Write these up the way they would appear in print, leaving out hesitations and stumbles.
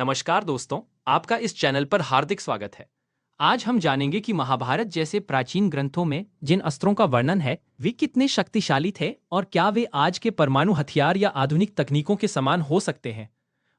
नमस्कार दोस्तों, आपका इस चैनल पर हार्दिक स्वागत है। आज हम जानेंगे कि महाभारत जैसे प्राचीन ग्रंथों में जिन अस्त्रों का वर्णन है वे कितने शक्तिशाली थे और क्या वे आज के परमाणु हथियार या आधुनिक तकनीकों के समान हो सकते हैं।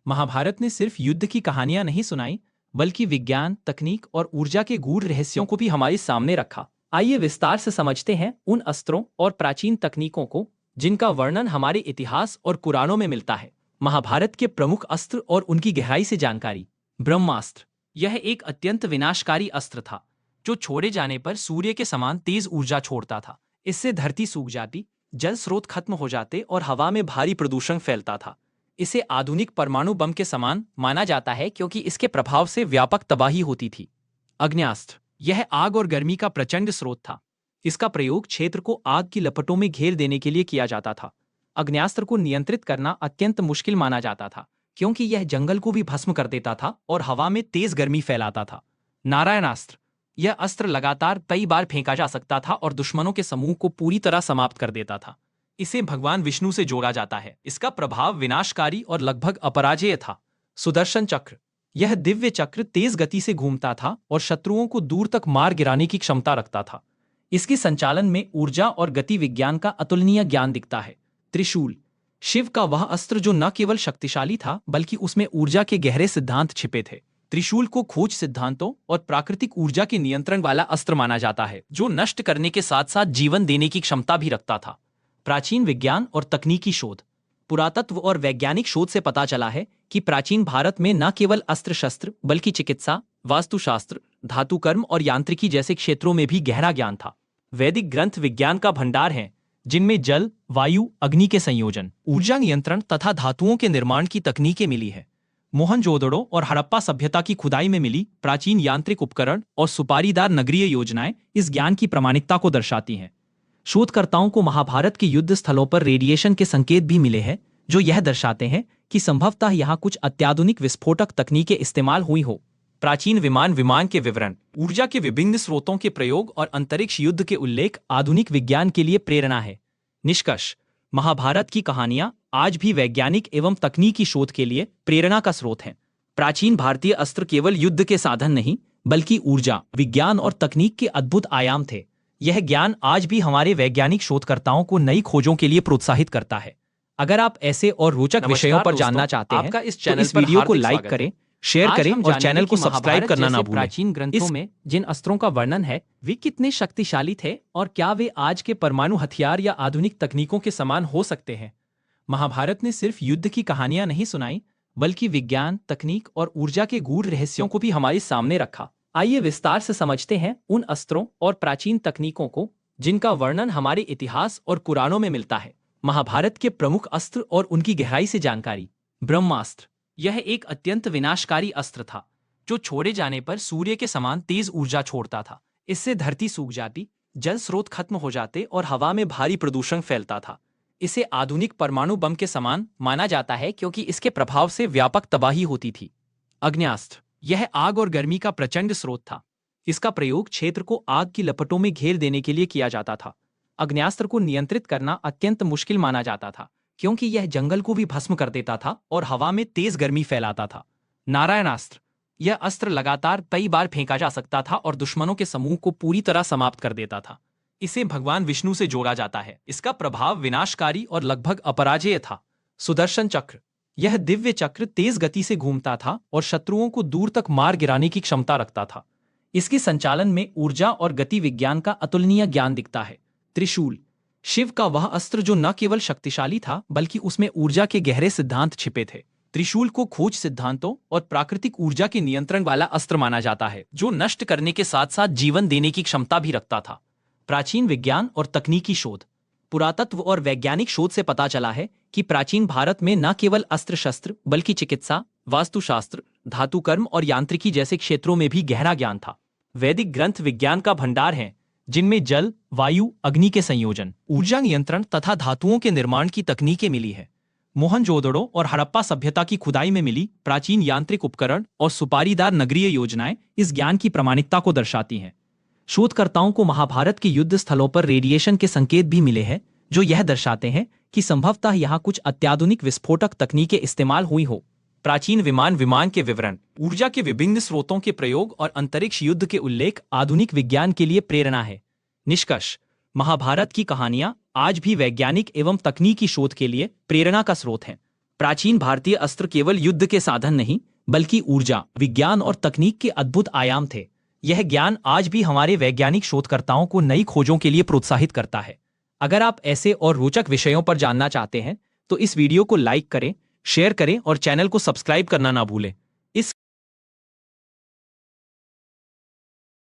महाभारत ने सिर्फ युद्ध की कहानियां नहीं सुनाई, बल्कि विज्ञान, तकनीक और ऊर्जा के गूढ़ रहस्यों को भी हमारे सामने रखा। आइए विस्तार से समझते हैं उन अस्त्रों और प्राचीन तकनीकों को जिनका वर्णन हमारे इतिहास और पुराणों में मिलता है। महाभारत के प्रमुख अस्त्र और उनकी गहराई से जानकारी। ब्रह्मास्त्र, यह एक अत्यंत विनाशकारी अस्त्र था जो छोड़े जाने पर सूर्य के समान तेज ऊर्जा छोड़ता था। इससे धरती सूख जाती, जल स्रोत खत्म हो जाते और हवा में भारी प्रदूषण फैलता था। इसे आधुनिक परमाणु बम के समान माना जाता है क्योंकि इसके प्रभाव से व्यापक तबाही होती थी। अग्न्यास्त्र, यह आग और गर्मी का प्रचंड स्रोत था। इसका प्रयोग क्षेत्र को आग की लपटों में घेर देने के लिए किया जाता था। अग्न्यास्त्र को नियंत्रित करना अत्यंत मुश्किल माना जाता था क्योंकि यह जंगल को भी भस्म कर देता था और हवा में तेज गर्मी फैलाता था। नारायणास्त्र, यह अस्त्र लगातार कई बार फेंका जा सकता था और दुश्मनों के समूह को पूरी तरह समाप्त कर देता था। इसे भगवान विष्णु से जोड़ा जाता है। इसका प्रभाव विनाशकारी और लगभग अपराजेय था। सुदर्शन चक्र, यह दिव्य चक्र तेज गति से घूमता था और शत्रुओं को दूर तक मार गिराने की क्षमता रखता था। इसके संचालन में ऊर्जा और गति विज्ञान का अतुलनीय ज्ञान दिखता है। त्रिशूल, शिव का वह अस्त्र जो न केवल शक्तिशाली था बल्कि उसमें ऊर्जा के गहरे सिद्धांत छिपे थे। त्रिशूल को खोज सिद्धांतों और प्राकृतिक ऊर्जा के नियंत्रण वाला अस्त्र माना जाता है जो नष्ट करने के साथ साथ जीवन देने की क्षमता भी रखता था। प्राचीन विज्ञान और तकनीकी शोध। पुरातत्व और वैज्ञानिक शोध से पता चला है कि प्राचीन भारत में न केवल अस्त्र शस्त्र बल्कि चिकित्सा, वास्तुशास्त्र, धातुकर्म और यांत्रिकी जैसे क्षेत्रों में भी गहरा ज्ञान था। वैदिक ग्रंथ विज्ञान का भंडार है जिनमें जल, वायु, अग्नि के संयोजन, ऊर्जा नियंत्रण तथा धातुओं के निर्माण की तकनीकें मिली है। मोहनजोदड़ो और हड़प्पा सभ्यता की खुदाई में मिली प्राचीन यांत्रिक उपकरण और सुपारीदार नगरीय योजनाएं इस ज्ञान की प्रामाणिकता को दर्शाती हैं। शोधकर्ताओं को महाभारत के युद्ध स्थलों पर रेडिएशन के संकेत भी मिले हैं जो यह दर्शाते हैं कि संभवतः यहाँ कुछ अत्याधुनिक विस्फोटक तकनीकें इस्तेमाल हुई हो। प्राचीन विमान के विवरण, ऊर्जा के विभिन्न स्रोतों के प्रयोग और अंतरिक्ष युद्ध के उल्लेख आधुनिक विज्ञान के लिए प्रेरणा है। निष्कर्ष, महाभारत की कहानियां आज भी वैज्ञानिक एवं तकनीकी शोध के लिए प्रेरणा का स्रोत हैं। प्राचीन भारतीय अस्त्र केवल युद्ध के साधन नहीं बल्कि ऊर्जा, विज्ञान और तकनीक के अद्भुत आयाम थे। यह ज्ञान आज भी हमारे वैज्ञानिक शोधकर्ताओं को नई खोजों के लिए प्रोत्साहित करता है। अगर आप ऐसे और रोचक विषयों पर जानना चाहते हैं तो इस वीडियो को लाइक करें, शेयर करें और चैनल को सब्सक्राइब करना ना भूलें। प्राचीन ग्रंथों में जिन अस्त्रों का वर्णन है वे कितने शक्तिशाली थे और क्या वे आज के परमाणु हथियार या आधुनिक तकनीकों के समान हो सकते हैं। महाभारत ने सिर्फ युद्ध की कहानियां नहीं सुनाई बल्कि विज्ञान, तकनीक और ऊर्जा के गूढ़ रहस्यों को भी हमारे सामने रखा। आइए विस्तार से समझते हैं उन अस्त्रों और प्राचीन तकनीकों को जिनका वर्णन हमारे इतिहास और पुराणों में मिलता है। महाभारत के प्रमुख अस्त्र और उनकी गहराई से जानकारी। ब्रह्मास्त्र, यह एक अत्यंत विनाशकारी अस्त्र था जो छोड़े जाने पर सूर्य के समान तेज ऊर्जा छोड़ता था। इससे धरती सूख जाती, जल स्रोत खत्म हो जाते और हवा में भारी प्रदूषण फैलता था। इसे आधुनिक परमाणु बम के समान माना जाता है क्योंकि इसके प्रभाव से व्यापक तबाही होती थी। अग्न्यास्त्र, यह आग और गर्मी का प्रचंड स्रोत था। इसका प्रयोग क्षेत्र को आग की लपटों में घेर देने के लिए किया जाता था। अग्न्यास्त्र को नियंत्रित करना अत्यंत मुश्किल माना जाता था क्योंकि यह जंगल को भी भस्म कर देता था और हवा में तेज गर्मी फैलाता था। नारायणास्त्र, यह अस्त्र लगातार कई बार फेंका जा सकता था और दुश्मनों के समूह को पूरी तरह समाप्त कर देता था। इसे भगवान विष्णु से जोड़ा जाता है। इसका प्रभाव विनाशकारी और लगभग अपराजेय था। सुदर्शन चक्र, यह दिव्य चक्र तेज गति से घूमता था और शत्रुओं को दूर तक मार गिराने की क्षमता रखता था। इसके संचालन में ऊर्जा और गति विज्ञान का अतुलनीय ज्ञान दिखता है। त्रिशूल, शिव का वह अस्त्र जो न केवल शक्तिशाली था बल्कि उसमें ऊर्जा के गहरे सिद्धांत छिपे थे। त्रिशूल को खोज सिद्धांतों और प्राकृतिक ऊर्जा के नियंत्रण वाला अस्त्र माना जाता है जो नष्ट करने के साथ साथ जीवन देने की क्षमता भी रखता था। प्राचीन विज्ञान और तकनीकी शोध। पुरातत्व और वैज्ञानिक शोध से पता चला है कि प्राचीन भारत में न केवल अस्त्र शस्त्र बल्कि चिकित्सा, वास्तुशास्त्र, धातुकर्म और यांत्रिकी जैसे क्षेत्रों में भी गहरा ज्ञान था। वैदिक ग्रंथ विज्ञान का भंडार है जिनमें जल, वायु, अग्नि के संयोजन, ऊर्जा नियंत्रण तथा धातुओं के निर्माण की तकनीकें मिली है। मोहनजोदड़ो और हड़प्पा सभ्यता की खुदाई में मिली प्राचीन यांत्रिक उपकरण और सुपारीदार नगरीय योजनाएं इस ज्ञान की प्रामाणिकता को दर्शाती हैं। शोधकर्ताओं को महाभारत के युद्ध स्थलों पर रेडिएशन के संकेत भी मिले हैं जो यह दर्शाते हैं कि संभवतः यहाँ कुछ अत्याधुनिक विस्फोटक तकनीकें इस्तेमाल हुई हो। प्राचीन विमान के विवरण, ऊर्जा के विभिन्न स्रोतों के प्रयोग और अंतरिक्ष युद्ध के उल्लेख आधुनिक विज्ञान के लिए प्रेरणा है। निष्कर्ष, महाभारत की कहानियां आज भी वैज्ञानिक एवं तकनीकी शोध के लिए प्रेरणा का स्रोत हैं। प्राचीन भारतीय अस्त्र केवल युद्ध के साधन नहीं, बल्कि ऊर्जा, विज्ञान और तकनीक के अद्भुत आयाम थे। यह ज्ञान आज भी हमारे वैज्ञानिक शोधकर्ताओं को नई खोजों के लिए प्रोत्साहित करता है। अगर आप ऐसे और रोचक विषयों पर जानना चाहते हैं तो इस वीडियो को लाइक करें, शेयर करें और चैनल को सब्सक्राइब करना ना भूलें।